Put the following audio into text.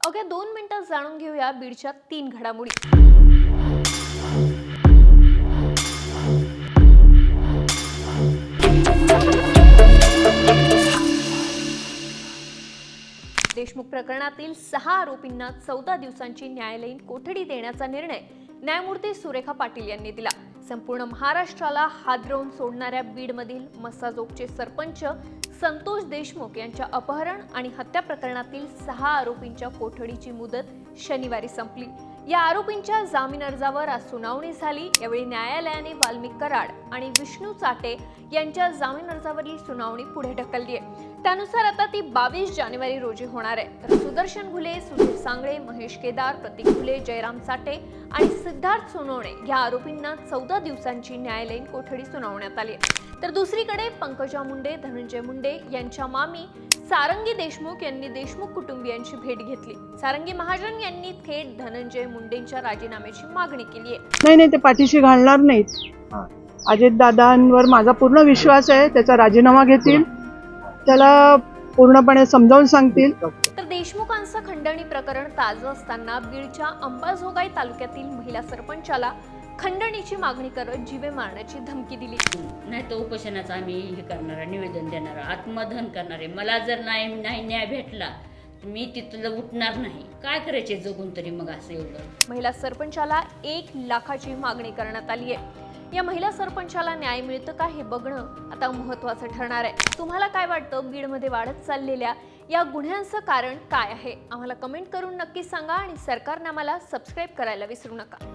अवघ्या 2 मिनिटात जाणून घेऊया बीडच्या 3 घडामोडी। देशमुख प्रकरणातील 6 आरोपींना 14 दिवसांची न्यायालयीन कोठडी देण्याचा निर्णय न्यायमूर्ती सुरेखा पाटील यांनी दिला। संपूर्ण महाराष्ट्राला हादरवून सोडणाऱ्या बीडमधील मस्साजोगचे सरपंच संतोष देशमुख यांच्या अपहरण आणि हत्या प्रकरणातील 6 आरोपींच्या कोठडीची मुदत शनिवारी संपली। या आरोपींच्या जामीन अर्जावर आज सुनावणी झाली। यावेळी न्यायालयाने वाल्मिक कराड आणि विष्णू चाटे यांच्या जामीन अर्जावरील सुनावणी पुढे ढकलली आहे। त्यानुसार आता ती 22 जानेवारी रोजी होणार आहे। तर सुदर्शन घुले, सुधीर सांगळे, महेश केदार, प्रतीक घुले, जयराम चाटे आणि सिद्धार्थ सोनवणे या आरोपींना 14 दिवसांची न्यायालयीन कोठडी सुनावण्यात आली आहे। तर दुसरीकडे पंकजा मुंडे, धनंजय मुंडे यांच्या मामी सारंगी देशमुख यांनी देशमुख कुटुंबियांची भेट घेतली। सारंगी महाजन यांनी थेट धनंजय मुंडेंच्या राजीनाम्याची मागणी केली आहे। नाही ते पाठीशी घालणार नाहीत। अजितदादांवर माझा पूर्ण विश्वास आहे, त्याचा राजीनामा घेतील, त्याला पूर्णपणे समजावून सांगतील। तर देशमुखांचं खंडणी प्रकरण ताजं असताना बीडच्या अंबाजोगाई तालुक्यातील महिला सरपंचाला खंडणीची मागणी करत जीवे मारण्याची धमकी दिली। नाही तर उपोषणाचं आम्ही हे करणार, निवेदन देणार, आत्मदहन करणार आहे। मला जर नाही न्याय भेटला तर मी तिथलं उठणार नाही। काय करायचे जगून तरी मग असं एवढं। महिला सरपंचाला 1 लाखाची मागणी करण्यात आली आहे। या महिला सरपंचाला न्याय मिळतं का हे बघणं आता महत्त्वाचं ठरणार आहे। तुम्हाला काय वाटतं, बीडमध्ये वाढत चाललेल्या या गुन्ह्यांचं कारण काय आहे? आम्हाला कमेंट करून नक्की सांगा आणि सरकारने आम्हाला सबस्क्राईब करायला विसरू नका।